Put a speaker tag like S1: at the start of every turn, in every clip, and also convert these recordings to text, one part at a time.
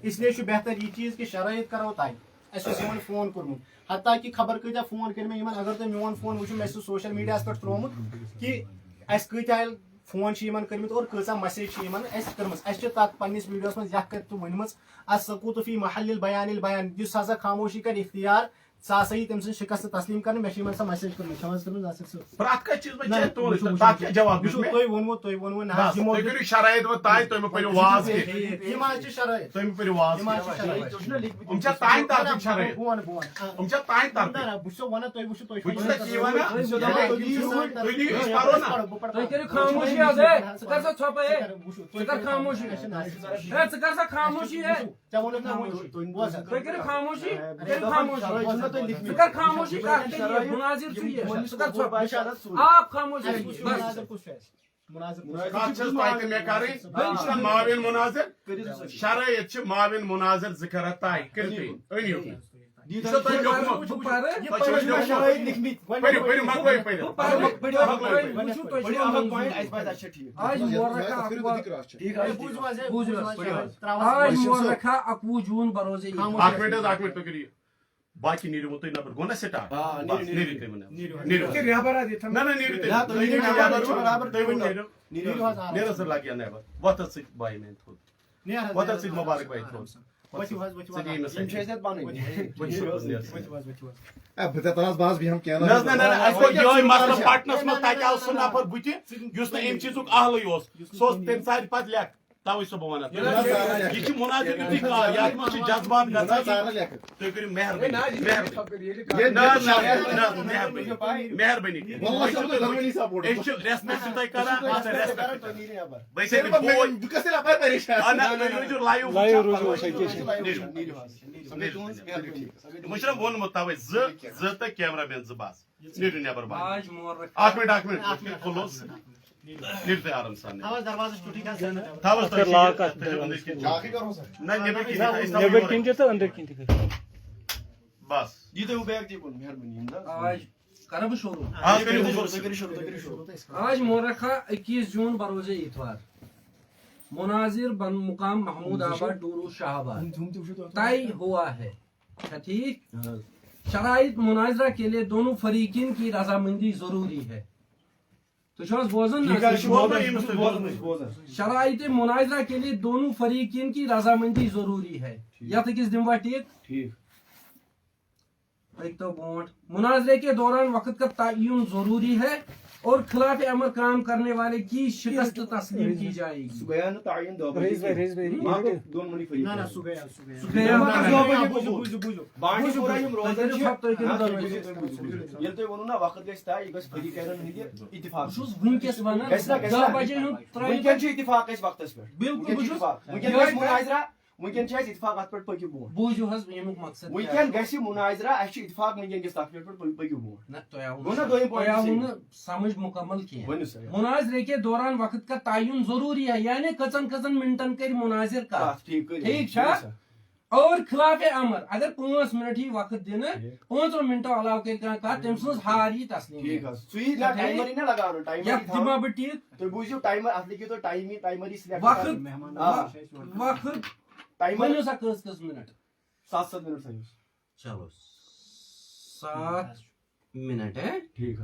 S1: اس لیے بہتر یہ چیز کہ شرائط کرو طے اہم فون کورمت حتیٰ کہ خبر کتیا فون کر میں اگر تھی میون فون وچو مے سوشل میڈیا پہ ترومت کہ اس کتیا فون کرمت اور کۭژاہ میسیج کرم تک پنس ویڈیوس من یھ کر ونم السکوت فی محل البیان البیان اس ہسا خاموشی کر اختیار سا ہسا تم سن شکست تسلیم کر مے سا میسیج
S2: خاموشی آپ خاموشی
S3: معاون مناظر شرائط معاون مناظر ذکر طے
S2: اکوہ جون بروزے
S3: باقی نیرو تھی نبر گو نا سٹارٹ نیرو سر لگیا نبر وتر سی بائی مین تھوڑ وتر سی مبارک بائی تھوڑ پٹنس مز تک آو سہ نفر بت اس ام چیز اہل سہ تم سات پہ لکھ توے سو بہ ونان یہ مناظر یتھی کار یتھ مز جذبات گژھان تُہۍ کٔرِو مہربٲنی مہربٲنی ریسپیکٹ تۄہہِ کران مشرف ووٚنمُت توے زٕ تہٕ کیمرہ مین زٕ بس نیٖرِو نٮ۪بر اکھ منٹ کھُلوس نیٖرِو تُہۍ آرام سان بس
S2: آج مورخہ 21 جون بروز اتوار مناظر بن مقام محمود آباد ڈورو شاہ آباد طے ہوا ہے ٹھیک شرائط مناظرہ کے لیے دونوں فریقین کی رضامندی ضروری ہے شرائط مناظرہ کے لیے دونوں فریقین کی رضامندی ضروری ہے یت کس دموا ٹھیک ایک تو بونٹ مناظرے کے دوران وقت کا تعین ضروری ہے اور خلاف امر کام کرنے والے کی شکست تسلیم کی جائے گی
S4: ونکن اتفاق ات پہ پکو برو
S2: بوجو حض یمیک مقصد
S4: ونکن گژھِ مناظرہ اس اتفاق ونکن کس تک پہ پکو برو
S2: سمجھ مکمل کیا مناظرے کے دوران وقت کا تعین ضروری ہے یعنی کچن منٹن کر مناظر کا ٹھیک اور خلاف امر اگر 5 منٹ ہی وقت دن 5 منٹو علاوہ کر تم سن ہار ہی تسلیم دما بہ ٹھیک
S4: تھی بوزو ٹائمر ات لکھو تو ٹائمر
S2: وقت ٹائمر سا کس منٹ
S4: 7 منٹ
S2: چلو 7 منٹ ہے
S4: ٹھیک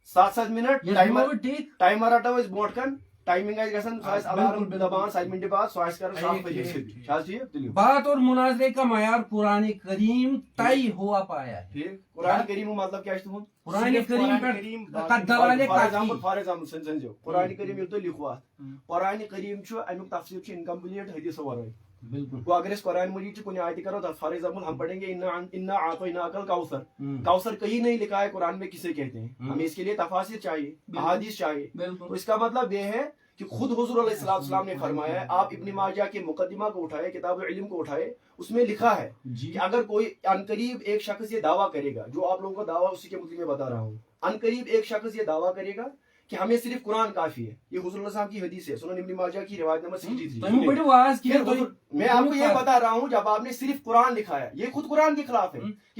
S4: 7 منٹ
S2: ٹائمر ٹھیک
S4: ٹائمر رٹو اس برونٹ کن ٹائمنگ گھن سہ الارم دبان 7 منٹ بعد سہ کر
S2: بات اور مناظرے کا معیار قرآن کریم طے ہوا پایا
S4: ٹھیک قرآن کریم مطلب کیا
S2: قرآن کریم
S4: فار ایگزامپل سمجھو قرآن کریم یل تھی لکھو قرآن کریم امیک تفسیر انکمپلیٹ حدیث ورائے بالکل اگر قرآن مجید کن آیت کرو تو فار ایگزامپل ہم پڑھیں گے انا اعطیناک الکوثر کوثر کہیں نہیں لکھا ہے قرآن میں کسے کہتے ہیں ہمیں اس کے لیے تفاسیر چاہیے احادیث چاہیے تو اس کا مطلب یہ ہے کہ خود حضور علیہ السلام نے فرمایا ہے آپ ابن ماجہ کے مقدمہ کو اٹھائے کتاب علم کو اٹھائے اس میں لکھا ہے کہ اگر کوئی عنقریب ایک شخص یہ دعویٰ کرے گا جو آپ لوگوں کو دعویٰ اسی کے متعلق میں بتا رہا ہوں عنقریب ایک شخص یہ دعویٰ کرے گا کہ ہمیں صرف قرآن کافی ہے یہ حضور اللہ صاحب کی حدیث ہے سنن ابن ماجہ کی روایت نمبر 63 میں آپ کو یہ بتا رہا ہوں جب آپ نے صرف قرآن لکھا ہے یہ خود قرآن کے خلاف ہے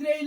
S2: 3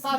S1: 7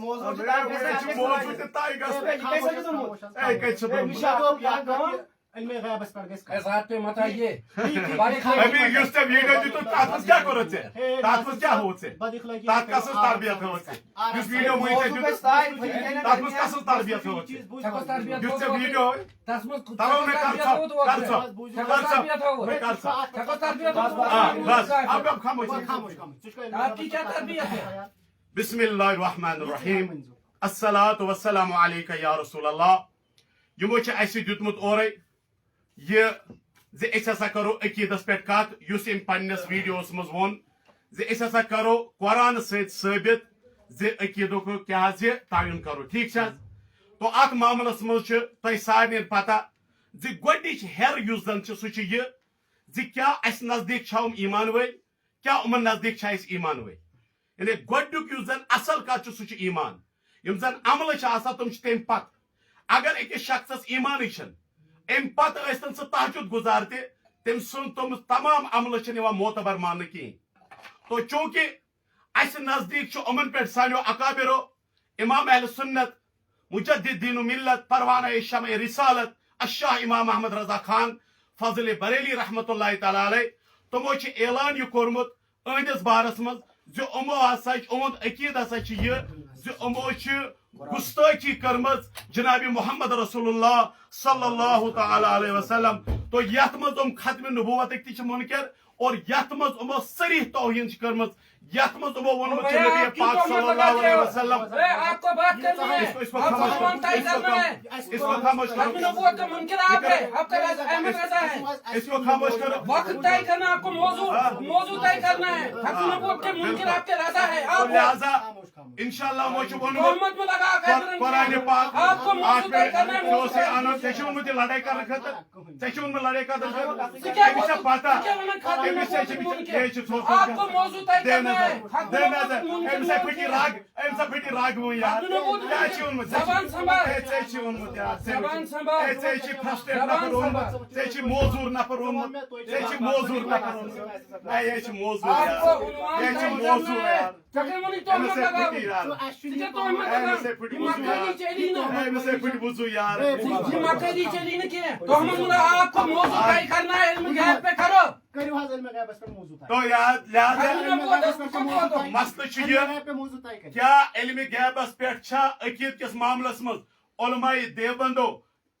S3: موضوع تہِ طے گژھِ
S1: علم غیبس پٮ۪ٹھ گژھِ کتھ.
S2: ذات پہ مت آئیے
S3: ابھی یُس ژےٚ ویٖڈیو دِتُتھ تتھ منٛز کیٛاہ کوٚرُتھ ژےٚ تتھ منٛز کیٛاہ ہووُتھ ژےٚ
S1: بد اخلاقی
S3: تتھ کس تربیت ہووُتھ ژےٚ یُس ویٖڈیو وٕنۍ ژےٚ دِتُتھ تتھ منٛز کس تربیت ہووُتھ ژےٚ یُس ژےٚ ویٖڈیو
S2: تس مز
S3: ترو مےٚ کر ژٕ کر ژٕ مےٚ کر ژٕ بس اب خاموش
S2: آپ کی کیا تربیت ہے
S3: بسم اللہ الرحمن الرحیم الصلاۃ والسلام علیک یا رسول اللہ یمو چھ اَسہِ دیُتمُت اورے یہ زِ أسۍ ہسا کرو عقیدس پٮ۪ٹھ کتھ یُس أمۍ پننِس ویڈیوس منٛز ووٚن زِ أسۍ ہسا کرو قرآن سۭتۍ ثٲبت زِ عقیدُک کیٛاہ زِ تعین کرو ٹھیک چھا تو اتھ معاملس منٛز چھُ تۄہہِ سارنٕے پتہ زِ گۄڈنِچ ہٮ۪ر یُس زن چھِ سُہ چھُ یہِ زِ کیٛاہ اَسہِ نزدیٖک چھا یِم ایٖمان وٲلۍ کیٛاہ یِمن نزدیٖک چھا أسۍ ایٖمان وٲلۍ یعنی گۄڈنیُک یُس زن اصل کتھ چھُ سُہ چھُ ایٖمان یِم زن عملہٕ چھِ آسان تِم چھِ تمہِ پتہٕ اگر أکِس شخصس ایٖمانٕے چھِنہٕ امہِ پتہٕ ٲسۍتن سُہ تہجُد گُزار تہِ تٔمۍ سُنٛد تِم تمام عملہٕ چھِنہٕ یِوان معتبر ماننہٕ کِہیٖنۍ تو چوٗنٛکہِ اَسہِ نزدیٖک چھُ یِمن پٮ۪ٹھ سانیو اکابرو امام اہل سنت مجدد دین ملت پروانہ شمع رسالت الشاہ امام احمد رضا خان فضل بریلی رحمۃ اللہ تعالیٰ علیہ تِمو چھُ اعلان یہِ کوٚرمُت أہنٛدِس بارس منٛز زِ یِمو ہسا یِہُنٛد عقیٖد ہسا چھُ یہِ زِ یِمو چھِ گُستٲخی کٔرمٕژ جناب محمد رسول اللہ صلی اللہ تعالیٰ علیہ وسلم تو یتھ منٛز یِم ختمِ نبوتٕکۍ تہِ چھِ مُنکر اور یتھ منٛز یِمو صریح توہین چھِ کٔرمٕژ یتھ منٛز یِمو ووٚنمُت چھُ نبی پاک صلی اللہ علیہ وسلم
S2: آپ کو بات کرنی ہے آپ کو قرآن طے کرنا ہے
S3: اس کو خاموش کرو
S2: ختم نبوت کا منکر آپ ہے آپ کا احمد رضا ہے
S3: اس کو خاموش کرو
S2: وقت طے کرنا آپ کو موضوع طے کرنا ہے ختم نبوت کے منکر آپ کے رضا ہے آپ
S3: لہذا انشاءاللہ وہ چھُ ووٚنمُت
S2: محمد میں لگا
S3: قرآن پاک
S2: آپ کو موضوع طے کرنا ہے
S3: ژےٚ اوسُے اَنُن ژےٚ چھُ ووٚنمُت یہِ لڑٲے کرنہٕ خٲطرٕ ژےٚ چھُ ووٚنمُت لڑٲے کرنہٕ خٲطرٕ أمِس چھےٚ پتہ أمِس چھےٚ
S2: آپ کو موضوع طے کرنا ہے
S3: أمِس ہے پھٕٹی رگ أمِس ہے پھٕٹی رگ وۄنۍ یار کیٛاہ چھُ ووٚنمُت
S2: زبان سنبھال
S3: ژےٚ چھُ ووٚنمُت یار
S2: زبان سنبھال
S3: ژےٚ چھُ فرسٹریٹ نفر اوٚنمُت ژےٚ چھُ موزوٗر نفر اوٚنمُت ژےٚ چھُ موزوٗر نفر اوٚنمُت ہے یے چھُ موزوٗر یار یے چھُ موزوٗر یار أمِس ہے پھٕٹی یار أمِس ہے پھٕٹی وضوٗ یار أمِس ہے پھٕٹی وضوٗ یار
S2: مکری چلی نا کیا تو ہم آپ کو موضوع طے کرنا ہے علم غیب پہ کرو
S1: کٔرِو حظ علم غیبس پٮ۪ٹھ موضوٗع طے.
S3: تو یار لہذا
S2: علم
S3: مسلہٕ چھُ
S1: علم
S3: یہِ
S1: غیب پہ موضوع طے کٔرِو.
S3: کیٛاہ علمِ غیبس پٮ۪ٹھ چھا عقیٖد کِس معاملس منٛز علماء دیوبندو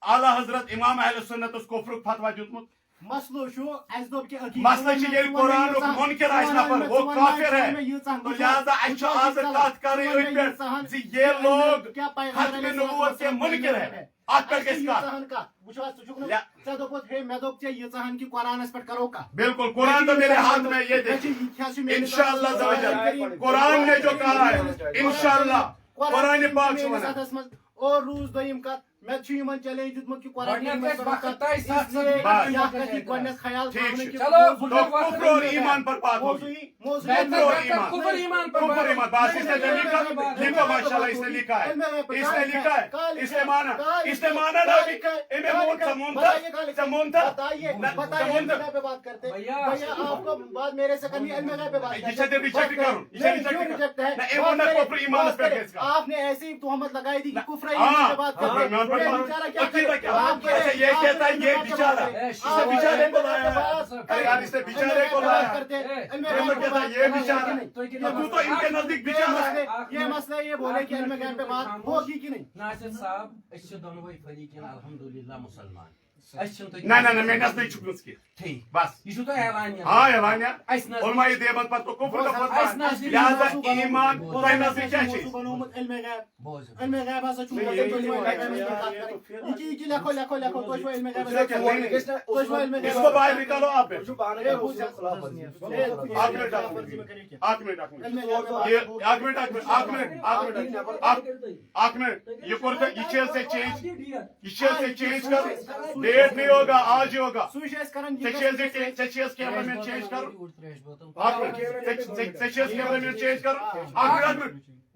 S3: اعلیٰ حضرت امام اہل سنتس کفرُک فتوا دیُتمُت
S1: مسلہٕ چھُ اَسہِ دوٚپ کہِ عقیٖدت
S3: مسلہٕ چھُ ییٚلہِ قرآنُک مُنکر آسہِ نفر وہ کافر ہے تو لہذا اَسہِ چھُ آز کتھ کرٕنۍ أتھۍ پٮ۪ٹھ زِ یہ لوگ ختمِ نبوت کے منکر ہے اتھ پٮ۪ٹھ گژھِ کتھ
S1: ژےٚ دوٚپُتھ ہے مےٚ دوٚپ ژےٚ ییٖژاہن کہِ قرآنس پٮ۪ٹھ کرو کتھ.
S3: بالکل قرآن تو میرے ہاتھ میں یہ دیکھیے انشاءاللہ قرآن نے جو کہا ہے انشاءاللہ قرآن پاک چھُ وَنان
S1: اور روٗز دوٚیِم کتھ مےٚ چھُ یِمن چیلینج دیُتمُت کہِ قرآن خیال
S3: ٹھیک چھُ
S2: چلو
S3: تو کفر اور ایمان پر بات ہوگی کفر اور ایمان کفر ایمان بات اس نے لکھا لکھو ماشاءاللہ اس نے لکھا ہے اس نے لکھا ہے اس نے مانا نا ابھی اے مونتا
S1: بات کرتے بھیا آپ کو بات میرے سے کرنی علم غیب پہ بات آپ نے ایسی تہمت لگائی تھی کہ کفر ایمان پہ بات کرتے
S3: یہ کہتا ہے یہ بیچارہ بیچارے کو لایا یار اس نے بیچارے کو لایا یہ بیچارہ تو ان کے نزدیک بیچارہ ہے.
S1: یہ مسئلہ یہ بولے کہ علم غیب پہ بات ہوگی کہ نہیں.
S2: ناصر صاحب اس سے دونوں فریقین الحمدللہ مسلمان
S3: نہ میں نزدیک چھُکھ کی
S2: ٹھیک
S3: بس
S2: یہ تو اعلان
S3: ہاں اعلانیہ علماء دیوبند پر تو کفر کا فتوا لہذا ایمان تۄہہِ نزدیک کیٛاہ چھُ
S1: بنومُت علم غیب علم غیب ہسا چھُ یہِ لٮ۪کھو تُہۍ چھُو علم غیب
S3: اس کو باہر نکالو آپ ایک منٹ یہ چینج کر ڈیٹ نہیں ہوگا آج ہی ہوگا کیمرہ مین چینج کرو چینج کرو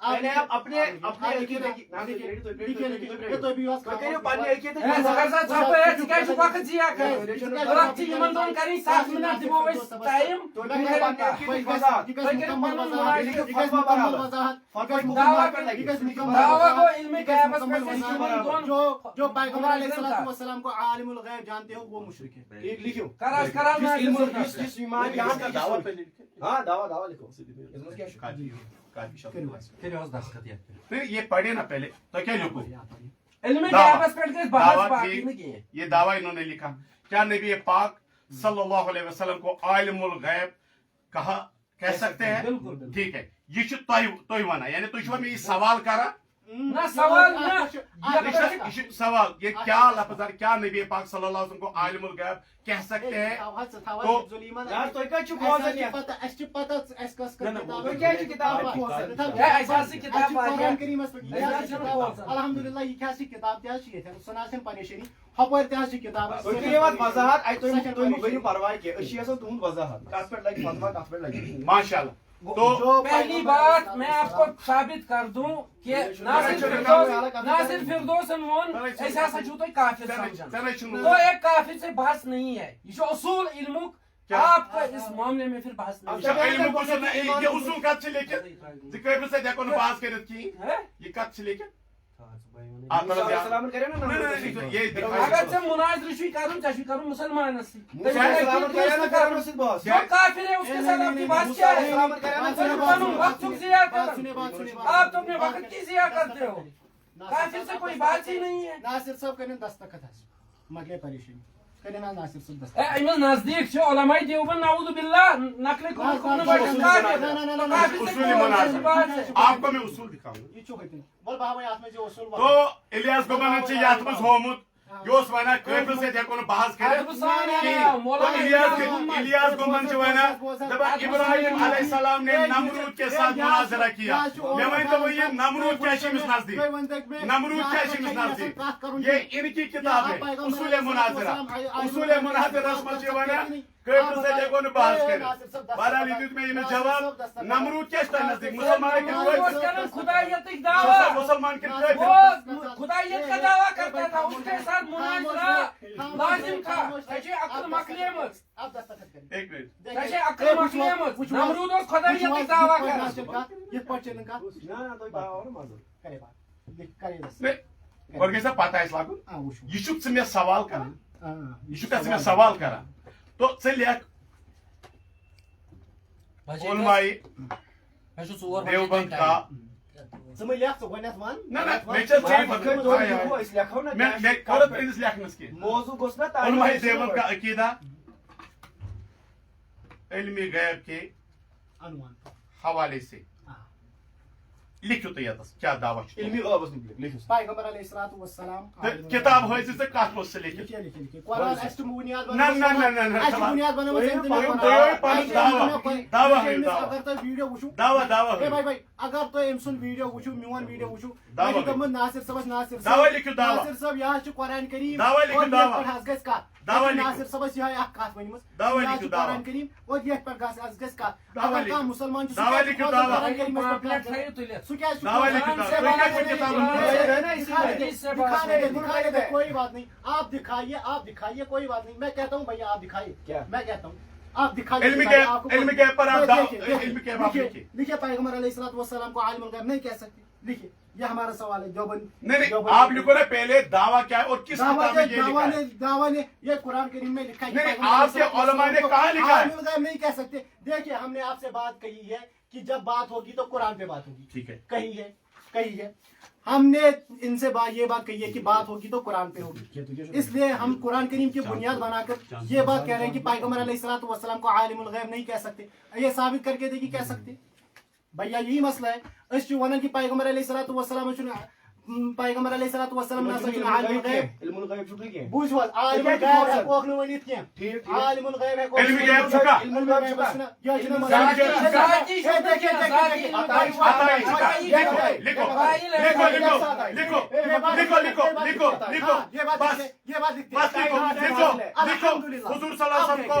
S4: پہلے آپ اپنے عقیدے کی
S1: جو پیغمبر علیہ الصلوۃ والسلام کو عالم الغیب جانتے ہو وہ مشرک ہے.
S4: ٹھیک لکھو
S2: جس
S4: ایمان یہاں کا دعویٰ ہاں دعویٰ لکھو
S3: پھر یہ پڑھے نا پہلے تو کیا لکھو
S2: علم غیبس پہ گژھِ بحث
S3: دعویٰ
S2: باقی
S3: کی-
S2: نہ کینٛہہ.
S3: یہ دعویٰ انہوں نے لکھا کیا نبی پاک صلی اللہ علیہ وسلم کو عالم الغیب کہہ سکتے ہیں؟
S2: بالکل بالکل.
S3: ٹھیک ہے یہ تھی ونان یعنی تھی چھو میں یہ سوال کرا
S2: نہ سوال نہ
S3: یہ سوال یہ کیا لفظ ہے کیا نبی پاک صلی اللہ علیہ وسلم کو عالم الغیب کہہ سکتے ہیں
S4: یار تُہۍ کتہِ چھِو بوزان یتھ؟ تُہۍ کیٛازِ چھِ کِتاب بوزان؟
S1: الحمدللہ یہ کیا کتاب تہ پریشانی ہپر تہ کتاب
S4: تُہۍ کٔرِو اَتھ وضاحت تُہۍ مہٕ بٔرِو پرواے کینٛہہ أسۍ چھِ یژھان تُہُنٛد وضاحت کتھ پٮ۪ٹھ لگہِ فتوا کتھ پٮ۪ٹھ لگہِ
S3: ماشاء اللہ تو
S2: پہلی بات میں آپ کو ثابت کر دوں کہ ناصر فردوسن وون ایسا ہسا چھو تُہۍ کافر سمجھان تو ایک کافر سے بحث نہیں ہے یہ اصول علمک آپ کا اس معاملے میں پھر بحث نہیں ہے.
S3: یہ اصول کت سے لیکن ذکر سے دیکھو نا باز کرت کی یہ کت سے لیکن
S4: سلامت کٔرِو نا
S2: اگر ژےٚ مناظرٕ چھُے کرُن ژےٚ چھُے کرُن مسلمانس سۭتۍ
S4: سلامت کٔرِو نا کَرُن سۭتۍ بحث
S2: جو کافر ہے اس کے ساتھ آپ کی بات کیا ہے؟ وقت ضیاء آپ تو اپنے وقت کی ضیاء کرتے ہو. کافر سے کوئی بات ہی نہیں ہے.
S1: ناصر صاحب کریں دستخط مکلے پریشانی کریں ناصر صاحب دستخط.
S2: امس نزدیک چھِ علماء دیوبند نعوذ باللہ نقل
S3: آپ کو میں اصول دکھاؤں
S1: یہ چھو ہوتے بول بابا یاتھ میں جو اصول
S3: تو الیاس گومن چھ یاتھ مز ہومت یہ اس ونان قابل سے ہیکو نا بحث کرت الیاس گومن چھ ونان دپان ابراہیم علیہ السلام نے نمرود کے ساتھ مناظرہ کیا میں ونتا ہوں یہ نمرود کیا ہے امس نزدیک نمرود کیا ہے امس نزدیک یہ ان کی کتاب ہے اصول مناظرہ مز چھ ونان قابل سے ہیکو نا بحث کرت بہرحال یہ دیت میں یہ جواب نمرود کیا ہے نزدیک مسلمان کے
S2: خدایتک دعویٰ
S3: مسلمان کے
S2: وہ خدایت کا دعویٰ کرتا تھا اس کے ساتھ مناظرہ لازم تھا. تجھے عقل مکلیمت
S1: آپ دستخط کریں
S3: ایک منٹ
S2: تجھے عقل مکلیمت نمرود اس خدایتک دعویٰ کرتا.
S1: یہ پچن کا
S4: نا تُہۍ باور مزٕ
S1: کرے بات کرے دس
S3: اور کیسا پتہ ہے لاگو
S1: ہاں وچھو
S3: یہ چھُ ژٕ مےٚ سوال کران
S1: ہاں
S3: یہ چھُ ژٕ مےٚ سوال کران تو ژٕ لیکھ علماء دیوبند کا
S1: ژٕ لیکھ ژٕ گۄڈنیٚتھ ون
S3: نہ نہ مےٚ چھِ ژےٚ
S4: لِکھو أسۍ لیکھو نا
S3: مےٚ کوٚر پنٛنِس لیکھنس کینٛہہ
S4: موضوع گوٚژھ نا
S3: علماء دیوبند کا عقیدہ علم غیب کے
S1: عنوان
S3: حوالے سے لکھو تو یتس کیا دعویٰ چھُ
S4: علمی غٲبس مُتعلق لیکھِو
S1: پیغمبر علیہ الصلوۃ والسلام
S3: تہٕ کتاب ہٲیزِ ژٕ کتھ اوس ژٕ لیکھِتھ
S1: لکھے قرآن اس کی بنیاد
S3: نہ نہ نہ نہ نہ
S1: اس بنیاد بناو اگر تو ویڈیو وچھو
S3: دعویٰ
S1: اے بھائی بھائی اگر تو ام سن ویڈیو وچھو میون ویڈیو وچھو
S3: دعویٰ
S1: میں ناصر صاحب
S3: دعویٰ لکھو دعویٰ
S1: ناصر صاحب یہ چھ قرآن کریم
S3: دعویٰ لکھو دعویٰ
S1: گژھِ کتھ
S3: دعویٰ لکھو
S1: ناصر صاحب یہ اکھ کتھ ونمٕژ
S3: دعویٰ
S1: یہ
S3: لکھو
S1: چھ
S3: دعویٰ
S1: قرآن کریم اور یہ پر گژھِ کتھ
S3: دعویٰ
S1: اگر
S3: لکھو
S1: کانٛہہ مسلمان چھ
S3: دعویٰ لکھو دعویٰ
S2: پامفلیٹ تھٲیِو تُلِتھ.
S1: سُہ کیٛازِ چھُ
S3: دعویٰ لکھو
S1: دکھانے دے کوئی بات نہیں آپ دکھائیے کوئی بات نہیں میں کہتا ہوں بھیا آپ دکھائیے میں کہتا ہوں آپ دکھائیے
S3: علم غیب پر آپ علم غیب آپ لکھیے
S1: لکھیے پیغمبر علیہ الصلوۃ والسلام کو عالم الغیب نہیں کہہ سکتے لکھیے یہ ہمارا سوال ہے دیوبند
S3: نہیں آپ لکھو نا پہلے دعویٰ کیا ہے اور کس کتاب میں یہ لکھا ہے
S1: دعویٰ نے یہ قرآن کریم میں لکھا ہے
S3: نہیں آپ کے علماء نے کہاں لکھا ہے
S1: عالم الغیب نہیں کہہ سکتے دیکھیے ہم نے آپ سے بات کہی ہے کہ جب بات ہوگی تو قرآن پہ بات ہوگی
S3: ٹھیک ہے
S1: کہی ہے ہم نے ان سے یہ بات کہی ہے کہ بات ہوگی تو قرآن پہ ہوگی اس لیے ہم قرآن کریم کی بنیاد بنا کر یہ بات کہہ رہے ہیں کہ پیغمبر علیہ الصلوۃ والسلام کو عالم الغیب نہیں کہہ سکتے یہ ثابت کر کے دیکھیے کہہ سکتے بھیا یہی مسئلہ ہے اس ونان کہ پیغمبر علیہ الصلوۃ والسلام پیغمبر علیہ الصلوۃ والسلام عالم الغیب
S4: علم الغیب چھُ تُہۍ کینٛہہ
S1: بوٗزِو حظ عالم الغیب ہیٚکوکھ نہٕ ؤنِتھ کینٛہہ عالم الغیب ہیٚکوکھ
S3: علم غیب چھُ کانٛہہ
S4: علم الغیب چھُ کانٛہہ
S1: یہ چھُنہٕ
S2: ذاتی
S3: حضور صلی اللہ علیہ وسلم کو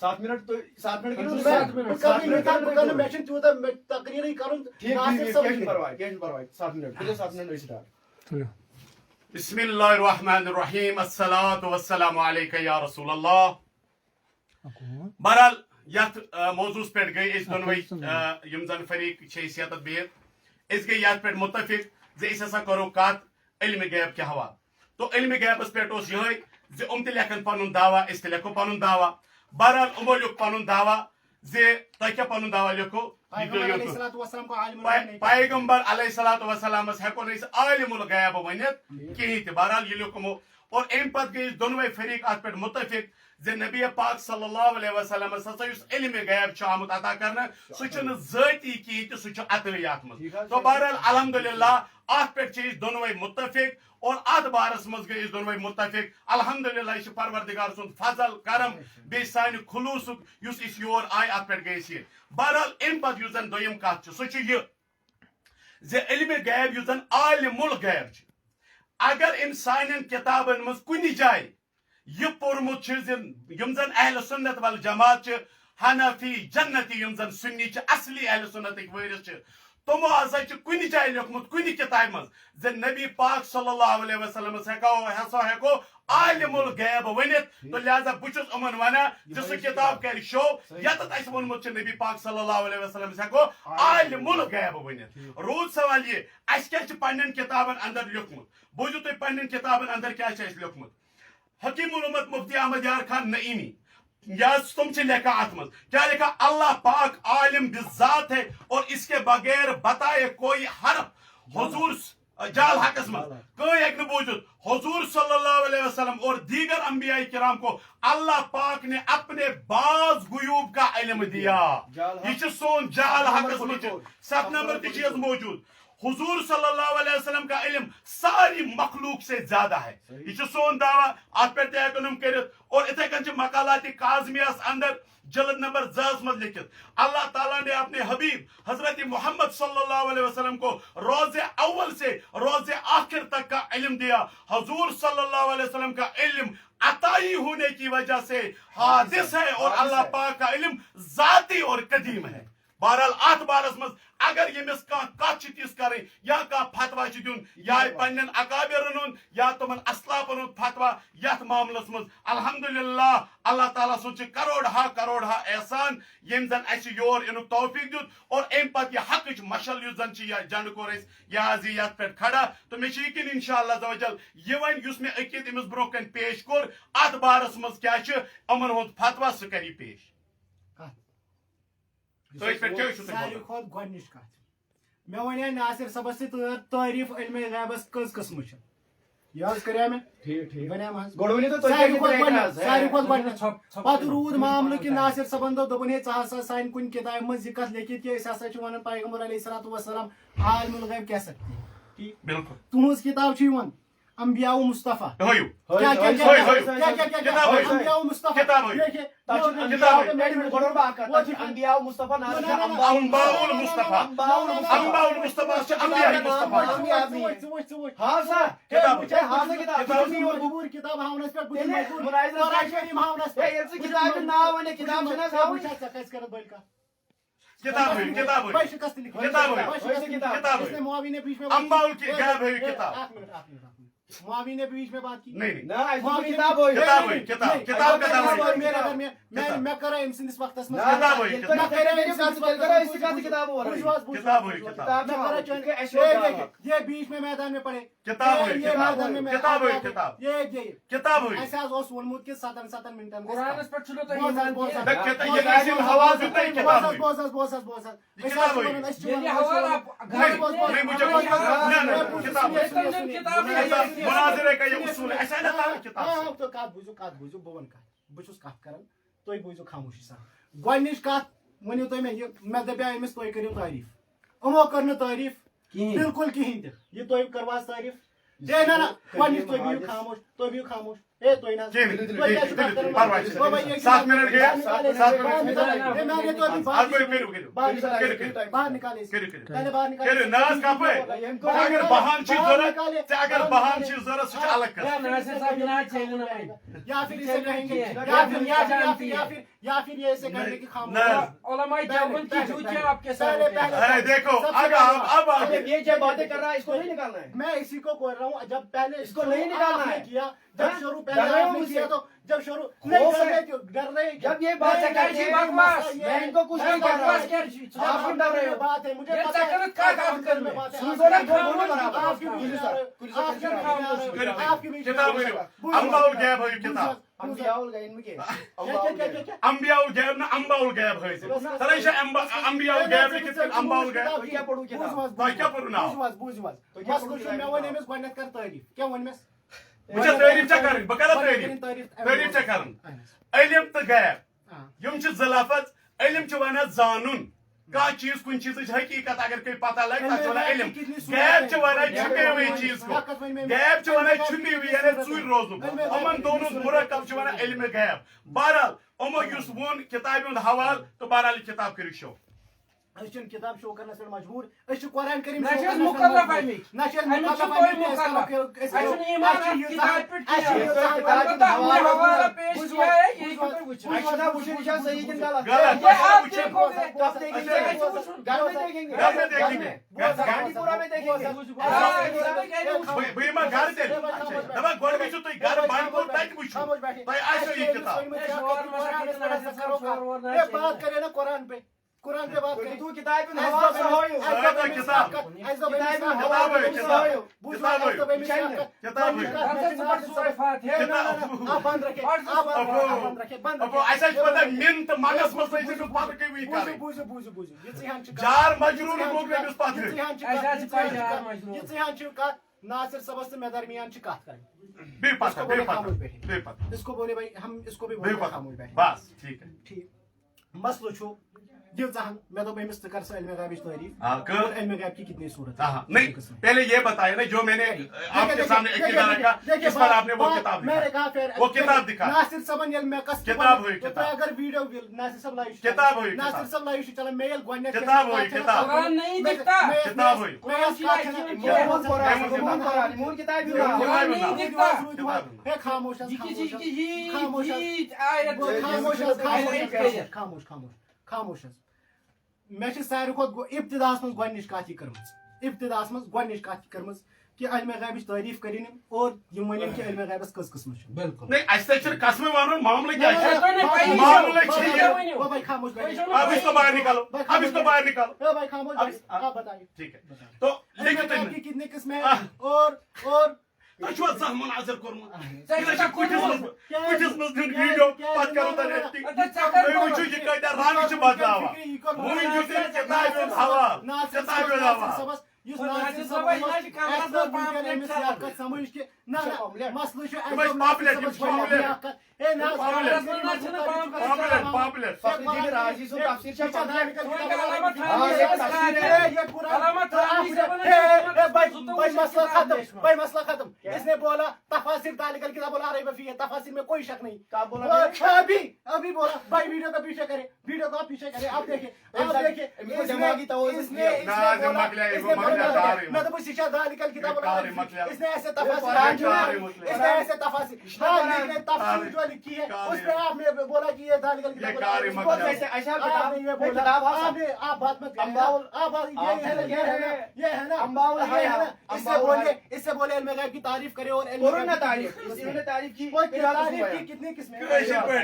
S4: 7 منٹ تو 7 منٹ
S2: سات منٹ،
S1: بہٕ کرٕ مےٚ چھُنہٕ تیوٗتاہ تقریٖرٕے کَرُن
S4: ٹھیک
S1: ناصر
S4: ٹھیک
S1: صٲب
S4: کیٚنٛہہ چھُنہٕ پرواے 7 منٹ کٔرِو 7 منٹ سٹارٹ.
S3: بسم اللہ الرحمن الرحیم الصلاۃ والسلام علیکہ یا رسول اللہ. بہرحال یتھ موضوعس پہ گئی اس دونوے یم زن فریق چھ یتھ بہت اس گئی یتھ پہ متفق زِ أسۍ ہسا کرو کت علم غیب کے حوالہ. تو علم غیبس پہ یہ زِ تہِ لیکھن پنُن دعویٰ أسۍ تہِ لیکھو پنُن دعویٰ. بہرحال یِمو لیوٚکھ پنُن دعویٰ زِ تۄہہِ کیٛاہ پنُن دعویٰ لیوٚکھو
S1: پیغمبر علیہ الصلوۃ والسلام کو عالم الغیب نہیں.
S3: پیغمبر علیہ الصلوۃ والسلامس ہیٚکو نہٕ أسۍ عالم الغیب ؤنِتھ کِہیٖنۍ تہِ. بہرحال یہِ لیوٚکھ یِمو اور امہِ پتہٕ گٔے أسۍ دۄنوے فریق اتھ پٮ۪ٹھ متفق زِ نبی پاک صلی اللہ علیہ وسلمس ہسا یُس علم غیب چھُ آمُت عطا کرنہٕ سُہ چھُنہٕ ذٲتی کِہیٖنۍ تہِ سُہ چھُ عطٲیی اتھ منٛز. تو بہرحال الحمدللہ اتھ پٮ۪ٹھ چھِ أسۍ دۄنوے متفق اور اتھ بارس منٛز گٔے أسۍ دۄنوے متفق. الحمدللہ یہِ چھُ پروردگار سُنٛد فضل کرم بیٚیہِ سانہِ خلوٗصُک یُس أسۍ یور آیہِ اتھ پٮ۪ٹھ گٔے أسۍ یہِ. بہرحال امہِ پتہٕ یُس زن دوٚیِم کتھ چھِ سُہ چھُ یہِ زِ علم غیب یُس زن عالم الغیب چھُ اگر أمۍ سانٮ۪ن کِتابن منٛز کُنہِ جایہِ یہ پوٚرمُت چھُ زِ یم زن اہل سنت والجماعت چھِ حنفی جنتی یم زن سنی چھِ اصلی اہل سنتٕکۍ وٲرث چھِ تمو ہسا چھُ کُنہِ جایہِ لیوٚکھمُت کُنہِ کِتابہِ منٛز زِ نبی پاک صلی اللہ علیہ وسلمس ہسا ہیٚکو عالم الغیب ؤنِتھ. تو لہذا بہٕ چھُس یِمن ونان زِ سُہ کِتاب کرِ شو یتتھ اسہِ ووٚنمُت چھُ نبی پاک صلی اللہ علیہ وسلمس ہیٚکو عالم الغیب ؤنِتھ. روٗد سوال یہِ اسہِ کیٛاہ چھُ پننٮ۪ن کِتابن اندر لیوٚکھمُت. بوٗزِو تُہۍ پننٮ۪ن کِتابن اندر کیٛاہ چھُ اسہِ لیوٚکھمُت. حکیم الامت مفتی احمد یار خان نعیمی تم سے لکھا ات مز کیا لکھا اللہ پاک عالم بذات ہے اور اس کے بغیر بتائے کوئی حرف حضور جال حقس مز کوئی ایک بوجھت حضور صلی اللہ علیہ وسلم اور دیگر انبیاء کرام کو اللہ پاک نے اپنے بعض غیوب کا علم دیا. یہ سون جال حقس مز 7 نمبر کی چیز موجود. حضور صلی اللہ علیہ وسلم کا علم ساری مخلوق سے زیادہ ہے. یہ سون دعویٰ ات پہ تم کرت اور اتھے کن مقالات کاظمیہس اندر جلد نمبر 2 مز لکھت اللہ تعالیٰ نے اپنے حبیب حضرت محمد صلی اللہ علیہ وسلم کو روز اول سے روز آخر تک کا علم دیا. حضور صلی اللہ علیہ وسلم کا علم عطائی ہونے کی وجہ سے حادث ہے اور اللہ پاک کا علم ذاتی اور قدیم ہے. بہرحال ات بارس مز اگر یمس کت تس کریں یا فتوا دن یا پن اکابرن ہند یا تمن اسلافن ہند فتوا یت معاملس مز الحمدللہ اللہ تعالیٰ سن کروڑ ہا احسان یم زن اس یور ان توفیق دیت اور ام پتہ یہ حقچ مشل یس زن جنڈ کور یہ حاض یت پہ کھڑا. تو مے یقین انشاءاللہ عز و جل یہ ون اس میں عقید امس برو کن پیش کور ات بارس مز کیا امن ہند فتوا سہ کری پیش.
S1: ساروی کھۄتہٕ گۄڈنِچ کتھ مےٚ ونے ناصر صٲبس سۭتۍ تعریٖف علم غیبس کٔژ قٕسمہٕ چھِ یہِ حظ کریٛاو مےٚ بنیٛام حظ ساروی کھۄتہٕ گۄڈنِچ پتہٕ روٗد معاملہٕ کہِ ناصر صٲبن دوٚپُن ہے ژٕ ہسا سانہِ کُنہِ کِتابہِ منٛز یہِ کتھ لیکھِتھ کہِ أسۍ ہسا چھِ ونان پیغمبر علیہ الصلوۃ والسلام عالم الغیب کیٛاہ سکتی ٹھیٖک تُہنٛز کِتاب چھِ یِوان انبیاء مصطفیٰ معاویہ نے بیچ میں بات کی میں کرا ام سندس وقت یہ بیچ میں میدان میں پڑے وونمت کہ 7 منٹن
S3: مناظرے کا یہ اصول ہے
S1: بوٗزِو بہٕ وَنہٕ کتھ بہٕ چھُس کتھ کران تُہۍ بوٗزِو خاموشی سان. گۄڈنِچ کتھ ؤنِو تُہۍ مےٚ دپیٛاو أمِس تُہۍ کٔرِو تعریٖف یِمو کٔر نہٕ تعریٖف بالکل کِہیٖنۍ تہِ. یہِ تُہۍ کٔروا تعریٖف نہ گۄڈنِچ تُہۍ بِہِو خاموش اے تو نا
S3: پرواہ 7 منٹ گئے 7 منٹ
S1: باہر نکالے پہلے باہر نکالے
S3: کرو ناز کپے اگر بہان چھ ضرورت اگر بہان چھ ضرورت سچ الگ کر
S2: ناصر صاحب جناب چلے نا بھائی
S1: یا پھر اسے کہیں گے یا پھر یہ ایسے کہیں گے کہ خاموش
S2: علماء دیوبند کی جوتیاں آپ کے ساتھ
S3: اے دیکھو اب آگے
S4: یہ جو باتیں کر رہا ہے اس کو نہیں نکالنا ہے.
S1: میں اسی کو بول رہا ہوں جب پہلے
S4: اس کو نہیں نکالنا ہے.
S1: کیا جب شروع پہلے آپ نے کیا تو جب شروع ڈر رہے
S4: جب یہ باتیں کرتے ہیں میں ان کو کچھ نہیں کر رہا ہوں. آپ کیوں ڈر رہے ہو؟
S1: بات ہے مجھے
S2: یہ
S1: پتہ ہے
S2: چکر کا کام کر میں
S1: آپ کی بھی
S3: کتاب انباء الغیب ہے کتاب
S4: انبیاء الغیب میں کیا
S3: انبیاء الغیب نہ انباء الغیب ہے ترے چھ انبیاء الغیب کت انباء الغیب
S4: کیا پڑھو کتاب
S3: تو کیا پڑھو نا
S1: مسلو میں ون امس گۄڈنیٚتھ کر تعریف کیا ون مس
S3: مجھے تعریف چھ کرن بہ کرا تعریف چھ کرن علم تو غیب یم چھ ظلافت علم چھ ونا زانن کا چیز کن چیز حقیقت اگر کوئی پتہ لگے تک ونا علم غیب چھ ونا چھپے ہوئے چیز کو غیب چھ ونا چھپی ہوئی یعنی ژوٗرِ روزن یمن دونوں مرکب چھ ونا علم غیب بہرحال یمو یس وون کتابہ ہند حوالہ تو بہرحال یہ کتاب کریو شو
S1: أسۍ کتاب شو کرنس پہ مجبور أسۍ قرآن کریم
S2: مکلف امیک
S1: نہ بات کرے نا قرآن پہ قرآن پہ بات کریں
S4: تو کتاب میں حوالہ سے ہوئے
S1: بند رکھے
S3: منت منس جار مجرور
S1: ناصر صبس مے درمیان کت کر اس کو بولے بھائی ہم اس کو بھی
S3: بس ٹھیک ہے
S1: ٹھیک مسئلہ چھو دل میں تو امس کر سا علم غیب تعریف علم غیب کی کتنی صورت
S3: نہیں پہلے یہ بتایا نا جو میں نے آپ کے سامنے اقتدار رکھا اس پر آپ نے وہ کتاب وہ کتاب دکھا
S1: ناصر صاحب یل میں کس
S3: کتاب ہوئی کتاب
S1: اگر ویڈیو ناصر صاحب لائف
S3: کتاب ہوئی
S1: ناصر صاحب لائف چلا میل گونے
S3: کتاب ہوئی کتاب
S2: قرآن نہیں دکھتا
S3: کتاب ہوئی
S4: مون کتاب
S2: قرآن نہیں دکھتا
S1: خاموش خاموش خاموش میں ساروی کھت ابتدا من گۄڈنِچ کتھ یہ کٔرمٕژ ابتدا من گۄڈنِچ کتھ یہ کٔرمٕژ کہ علم غیبٕچ تعریف کرن اور یم ونن کہ علم غیبس کس قسم چھ
S2: بالکل
S3: نہیں اس سے قسم ونن معاملہ کیا ہے معاملہ ہے
S1: وہ بھائی خاموش
S3: اب اس کو باہر نکالو اب اس کو باہر نکالو
S1: اے بھائی خاموش آپ بتائیے
S3: ٹھیک ہے تو
S1: علم غیب کی کتنے قسم ہیں اور
S3: تو چھو زہ مناظر کرمت کچھ مز دن ویڈیو پت کرو تا ایڈیٹنگ تُہۍ وٕچھِو یہِ کۭتیاہ رنگ چھِ بدلاوان وٕنۍ دیُت أمۍ کِتابہِ ہُنٛد حوالہٕ کِتابہِ ہُنٛد حوالہٕ
S1: سمجھ کہ مسئلہ مسئلہ ختم اس نے بولا تفاسیر تعلق الکتاب بولا ریب فیہ تفاسیر میں کوئی شک نہیں ابھی بولا بھائی ویڈیو کا پیچھے کرے ویڈیو کا پیچھے کرے آپ دیکھیں میں تو شیشہ تعلق الکتاب بولا اس نے ایسے تفاسیر جو لکھی ہے اس میں آپ نے بولا کہ یہ تعلق الکتاب آپ بات مت یہ ہے نا اس سے بولے علم غیب کی تعریف کرے اور
S4: تعریف کی
S1: کتنی قسمیں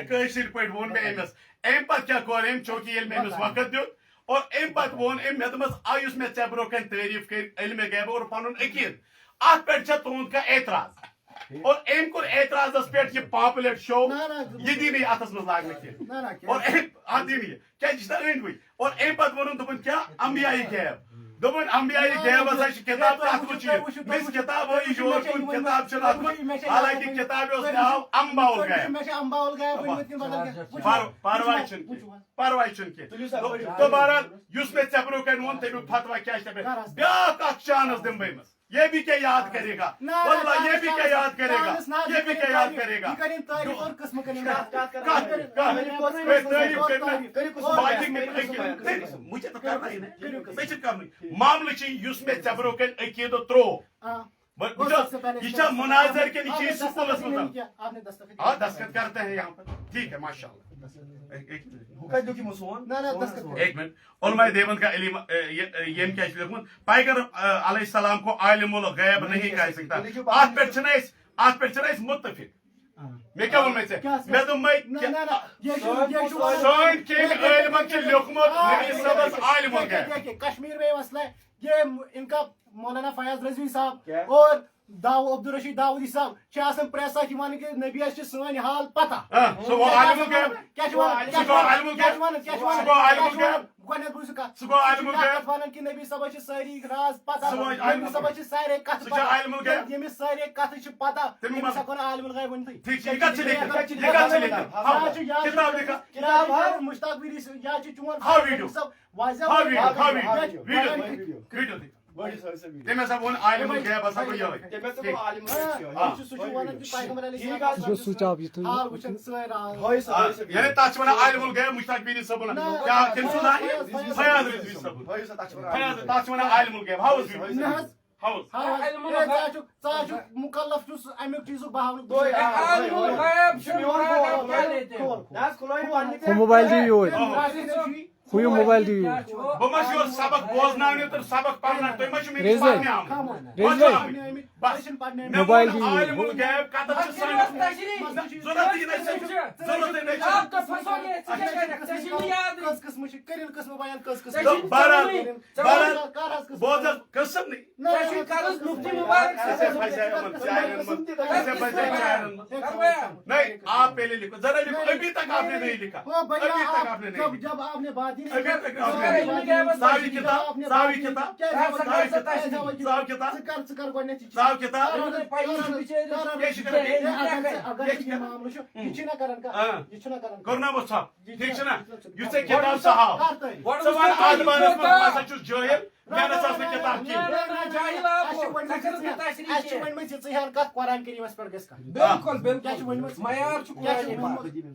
S3: کٲشِر پٲٹھۍ ووٚن مےٚ أمِس اَمہِ پتہٕ کیٛاہ کوٚر أمۍ چوٗنٛکہِ ییٚلہِ مےٚ أمِس وقت دیُت اور اَمہِ پتہٕ ووٚن أمۍ مےٚ دوٚپمَس آ یُس مےٚ ژےٚ برونٛہہ کَنہِ تعریٖف کٔرۍ علمِ غیب اور پنُن عقیٖد اَتھ پٮ۪ٹھ چھا تُہُنٛد کانٛہہ اعتراض اور أمۍ کوٚر اعتراضس پٮ۪ٹھ یہِ پامپلیٹ شو یہِ دی نہٕ یہِ اَتھس منٛز لاگنہٕ کینٛہہ اور اَتھ دی نہٕ یہِ کیٛازِ یہِ چھُ أنٛدۍ پٔکۍ اور اَمہِ پتہٕ ووٚنُن دوٚپُن کیٛاہ انبیاء غیب دوٚپُن انبیاء غیب ہسا چھِ کِتاب تہٕ اَتھ منٛز چھُ مےٚ کِتاب ہٲیِو یور کُن کِتاب چھُنہٕ اَتھ منٛز حالانکہِ کِتابہِ اوس ناو انباء الغیب پرواے چھُنہٕ کینٛہہ تو بہرحال یُس مےٚ ژےٚ برونٛہہ کَنہِ ووٚن تَمیُک فتوا کیٛاہ چھُ بیٛاکھ اکھ چانس دِمہٕ بہٕ أمِس یہ بھی کیا یاد کرے گا واللہ یہ بھی کیا یاد کرے گا یہ بھی کیا یاد کرے گا مجھے تو کرنا ہی نہیں معاملہ اس میں ژےٚ کن عقیدت ترو یہ مناظر کے نیچے سکولس میں دستخط کرتے ہیں یہاں پر ٹھیک ہے ماشاء اللہ ایک منٹ علماء دیوبند کا علم یہ کیا لکھمت پیغمبر علیہ السلام کو عالم الغیب نہیں کہہ سکتا آت پہ متفق میں کیا میں سے میں سن کن علمن کے لکھمت نبی صاحب عالم الغیب
S1: کشمیر میں مسئلہ ہے یہ ان کا مولانا فیاض رضوی صاحب اور عبدالرشید داؤدی صاحب پریسا کہ نبی سن حال پتہ کہ نبی صاحب ساری راز پتہ نبی صاحب سارے کت یمس سارے کت پتہ تمس ہکو عالم الغیب ونتھے کتاب مشتاق ویری یا چون
S5: سوچ آپ
S3: یعنی تک عالم الغیب مشتاق ویری صاحب فیاض رضوی صاحب تک عالم الغیب
S1: مکلف امیک چیز بہاؤ
S5: موبائل دیو ہوئی موبائل دیو
S3: بہت یور سبق بوزنانے تو سبق پڑھنا تو مجھ میں
S5: ریز بھائی موبائل دیو
S3: عالم الغیب کتب چھ سن ضرورت ہی نہیں
S1: کس قسم کرن قسم بیان کس قسم
S3: بہرحال بوز قسم نہیں آپ پہلے لکھو ذرا لکھو ابھی تک آپ نے نہیں لکھا
S1: جب آپ نے بات
S3: کرنا وہ صاحب ٹھیک نا یہ کتاب صاحب
S1: قرآن کریمس پہ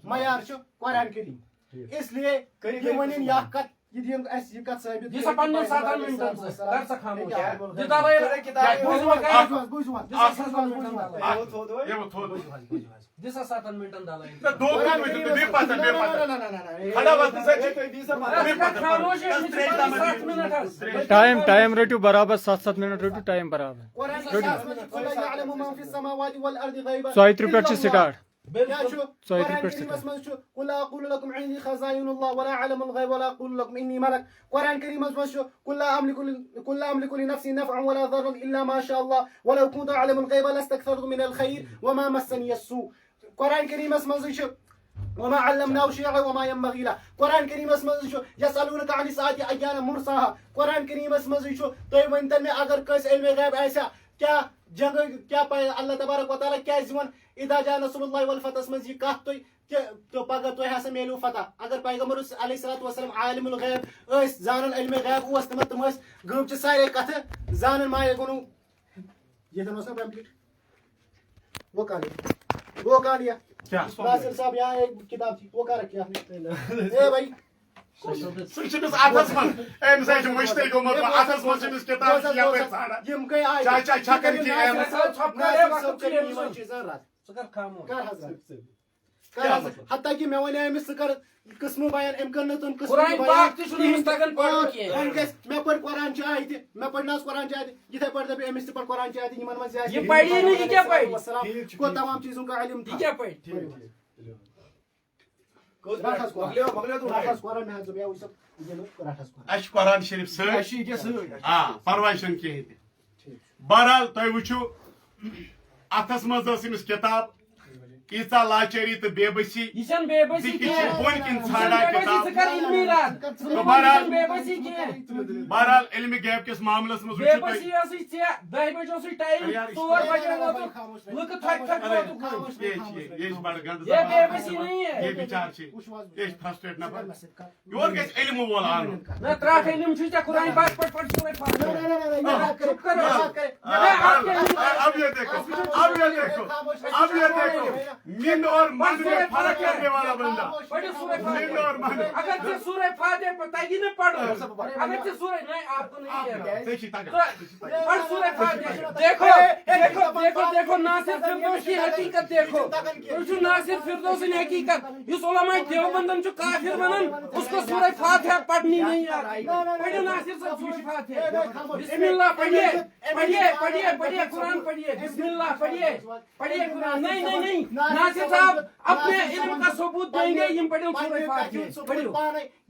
S1: معیار قرآن کریم اس لیے یہ ونن یہ کت یہ دین اس یہ کت ثابت
S2: یہ پنن 7 منٹن کر سا خاموش یہ دسا 7 منٹن دلائی
S3: دو منٹ بے پتہ کھڑا وقت سے
S5: ٹائم رٹو برابر 7 منٹ رٹو ٹائم برابر سوائت روپیہ سٹارٹ
S1: قل لا اقول لكم عندي خزائن الله ولا اعلم الغيب ولا اقول لكم اني ملك قرآن كريم قل لا املك لنفسي نفعا ولا ضرا الا ما شاء الله ولو كنت اعلم الغيب لاستكثرت من الخير وما مسني السوء قرآن كريم وما علمناه شيعا وما ينبغي له قرآن كريم يسألونك عن الساعة ايان مرساها قرآن كريم تو ونتن میں اگر کس علم غیب ایسا کیا جگہ کیا پائے اللہ تبارک و تعالی کیا زمن اذا جاء نصر الله والفتح من یہ کہت تو پگہ تو ہسا میلو فتح اگر پیغمبر علیہ الصلوۃ والسلام عالم الغیب اس زانن علم غیب اس تم گم چ سارے کتھ زانن مائے گنو یہ تو نہ کمپلیٹ وہ کہانی
S3: کیا
S1: ناصر صاحب یہاں ایک کتاب تھی وہ کہا رکھی آپ نے اے بھائی
S3: سنچنس آتس من ایم سے مشتری کو مت آتس من چنس کتاب کیا پہ ساڑا
S1: یم گئی آئی
S3: چا چا چھکن کی ایم
S2: سکر خاموش
S1: کر حضرت حتیٰ کہ میں ونیا امس سکر قسم بیان ام کرنا تم قسم
S2: قرآن پاک تہ چھُنہٕ أمِس تگان پرُن کینٛہہ
S1: میں پڑھ قرآن چ آیت میں پڑھنا قرآن چ آیت جتھے پڑھ دے امس پڑھ قرآن چ آیت یمن من زیادہ
S2: یہ پڑھی نہیں یہ کیا پڑھی
S1: کو تمام چیزوں کا علم تھا
S2: یہ کیا پڑھی
S3: اش قرآن شریف سر ہاں پرواہ چھن کہین بہرحال تُہۍ وٕچھِو اتھس منٛز ٲس أمِس کِتاب ایسا لاچاری تو بے بسی
S2: یہ چھن بے بسی
S3: بن کن ژھانڈا کتاب
S2: ژٕ کر علمی رات
S3: بہرحال
S2: بے بسی کی
S3: بہرحال علم غیب کس معاملس مز
S2: بے بسی ٲسٕے ژےٚ 10 بجے اوسُے ٹایم 4 بجے ووتُکھ لُکہٕ تھۄکہِ تھۄکہِ
S3: یہ بڑ گند
S2: یہ بے بسی نہیں ہے
S3: یہ بچار یہ فرسٹریٹ نفر یور گژھِ علم وول آنُن
S2: نہ تراٹھ علم چھُ ژےٚ قرآن پاک پڑھ سورہ فاتحہ چُپ کرو
S3: اب یہ دیکھو اب یہ دیکھو اب یہ دیکھو من اور من میں فرق کرنے والا بندہ
S2: پڑھو سورہ
S3: من اور من
S2: فاتحہ اگر ژےٚ سورہ فاتحہ تگی نہ پڑھو اگر ژےٚ سورہ نہیں آپ کو نہیں ہے
S3: دیکھی تاکہ
S2: پڑھ سورہ فاتحہ دیکھو دیکھو دیکھو دیکھو ناصر فردوس کی حقیقت دیکھو تُہۍ چھُو ناصر فردوس کی حقیقت یُس علماء دیوبندن چھُ کافر ونان اس کو سورہ فاتحہ پڑھنی نہیں آتی پڑھو ناصر صاحب سورہ فاتحہ بسم اللہ پڑھیے پڑھیے پڑھیے پڑھیے قرآن پڑھیے بسم اللہ پڑھیے پڑھیے قرآن نہیں نہیں نہیں ناصر صاحب اپنے علم کا ثبوت دیں گے یم پڑھو سورہ فاتحہ پڑھو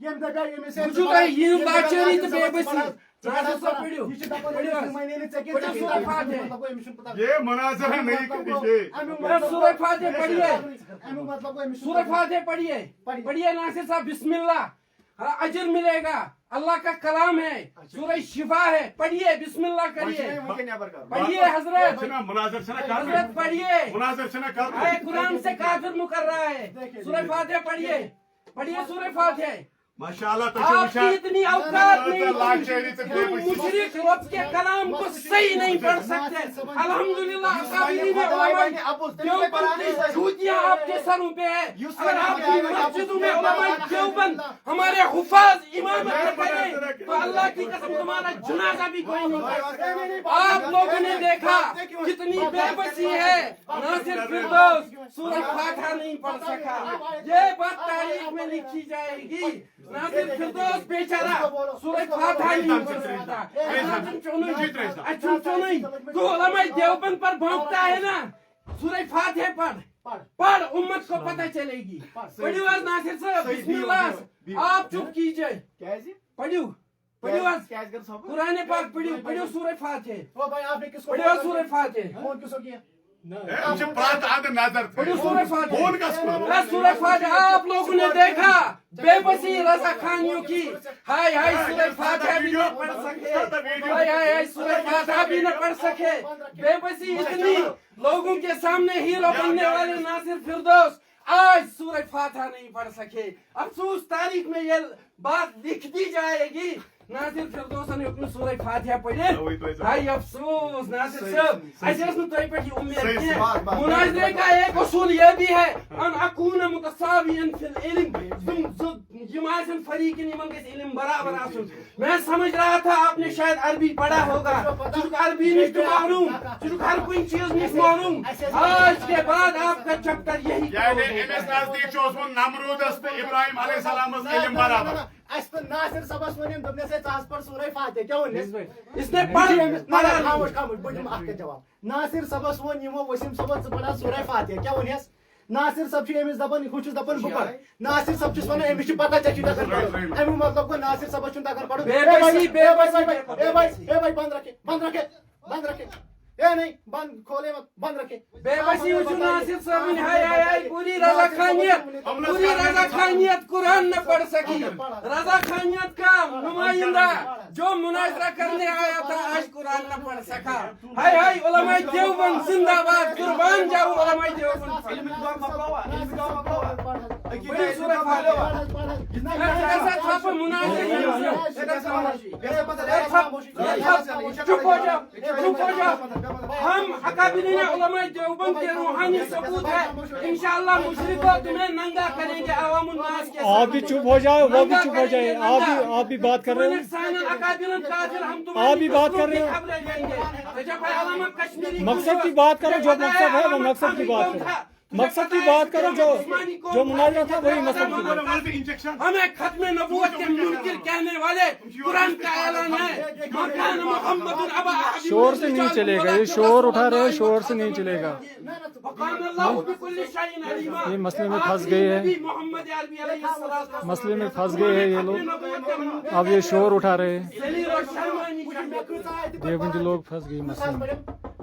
S2: وچھو تۄہہِ یِم لاچٲری تہٕ بے بسی ناصر صاحب پڑھو سورہ فاتحہ
S3: یہ مناظرہ نہیں کرتے
S2: سورہ فاتحہ پڑھیے سورہ فاتحہ پڑھیے پڑھیے ناصر صاحب بسم اللہ اجر ملے گا اللہ کا کلام ہے سورہ شفا ہے پڑھیے بسم اللہ کریے پڑھیے حضرت
S3: مناظر سے نہ
S2: حضرت پڑھیے
S3: مناظر سے نہ
S2: اے قرآن سے کافر مکر رہا ہے سورہ فاتحہ پڑھیے پڑھیے سورہ فاتحہ
S3: ماشاءاللہ
S2: آپ کی اتنی اوقات نہیں مشرک رب کے کلام کو صحیح نہیں پڑھ سکتے الحمدللہ اکابرین علماء دیوبند کی جوتیاں آپ کے سروں پہ ہے اگر آپ کی مسجدوں میں علماء دیوبند ہمارے حفاظ امامت نہ کریں تو اللہ کی قسم تمہارا جنازہ بھی کوئی نہیں کرے آپ لوگوں نے دیکھا کتنی بے بسی ہے ناصر فردوس سورہ فاتحہ نہیں پڑھ سکا یہ بات تاریخ میں لکھی جائے گی ناصر فردوس بیچارہ سورہ فاتحہ نہیں پڑھ سکتا اچھا چونئی تو علماء دیوبند پر بھونکتا ہے نا سورہ فاتحہ پڑھ امت کو پتہ چلے گی پڑھو آج ناصر صاحب بسم اللہ آپ چپ کیجئے پڑھو پڑھو آج قرآن پاک پڑھو سورہ فاتحہ پڑھو سورہ فاتحہ پڑھو سورہ فاتحہ سورہ فاتحہ آپ لوگوں نے دیکھا بے بسی رضا خانیوں کی ہائے ہائے سورہ فاتحہ بھی نہ پڑھ سکے ہائے ہائے سورہ فاتحہ بھی نہ پڑھ سکے بے بسی اتنی لوگوں کے سامنے ہیرو بننے والے ناصر فردوس آج سورہ فاتحہ نہیں پڑھ سکے افسوس تاریخ میں یہ بات لکھ دی جائے گی ناصر فردوس نے اپنی سورہ فاتحہ پڑھے ہائی افسوس ناصر صاحب ایسے اس نے تو پہ امید کی مناظرے کا ایک اصول یہ بھی ہے ان اکون متساویا فی العلم جماعتن فریقین یمن کے علم برابر آسن میں سمجھ رہا تھا آپ نے شاید عربی پڑھا ہوگا چونکہ عربی نہیں تو معلوم چونکہ ہر کوئی چیز نہیں معلوم آج کے بعد آپ کا چپٹر یہی
S3: یعنی امس نزدیک نمرود ابراہیم علیہ السلام علم برابر
S1: ناصر صبس ونیم دبنے سے ژاس پر سورہ فاتحہ کیا ونس
S2: اس نے پڑھا
S1: خاموش خاموش بڑم اخ کے جواب ناصر صبس ون یمو وسیم صبس پڑھا سورہ فاتحہ کیا ونس ناصر صب چھ امس دپن خوش دپن بپر ناصر صب چھ ونان امس چھ پتہ چھ تگن پڑھو امی مطلب کو ناصر صبس چھ تگن پڑھو
S2: بے
S1: بھائی بند رکھے اے نہیں بند کھولے مت بند رکھے
S2: بے بسی وچھو ناصر صاحب نے ہائے پوری رضا خانیت قرآن نہ پڑھ سکی رضا خانیت کا نمائندہ جو مناظرہ کرنے آیا تھا آج قرآن نہ پڑھ سکا ہائے علماء دیوبند زندہ باد قربان جاؤ علماء دیوبند بڑی سورہ فاتحہ ایسا تھا چپ ہو جاؤ ہم اکابرین علماء دیوبند کے روحانی ثبوت ہے انشاءاللہ مشرکوں تمہیں ننگا کریں گے عوام الناس کے
S5: آپ بھی چپ ہو جائے وہ بھی چپ ہو جائے آپ بھی بات کر رہے ہیں آپ بھی بات کر رہے ہیں مقصد کی بات کرو جو مقصد ہے وہ مقصد کی بات کرو مقصد کی بات کرو جو مناظرہ تھا وہی مقصد کی بات
S2: ہمیں ختم نبوت کے منکر کہنے والے قرآن کا اعلان ہے مکان محمد ابا
S5: شور سے نہیں چلے گا یہ شور اٹھا رہے ہیں شور سے نہیں چلے گا یہ مسئلے میں پھنس گئے ہیں مسئلے میں پھنس گئے ہیں یہ لوگ اب یہ شور اٹھا رہے ہیں دیوبندی لوگ پھنس گئے مسئلے میں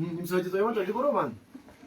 S4: Im Seite 2 koro ban.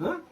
S4: Ha?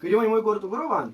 S4: Kiri mo koru to koro ban.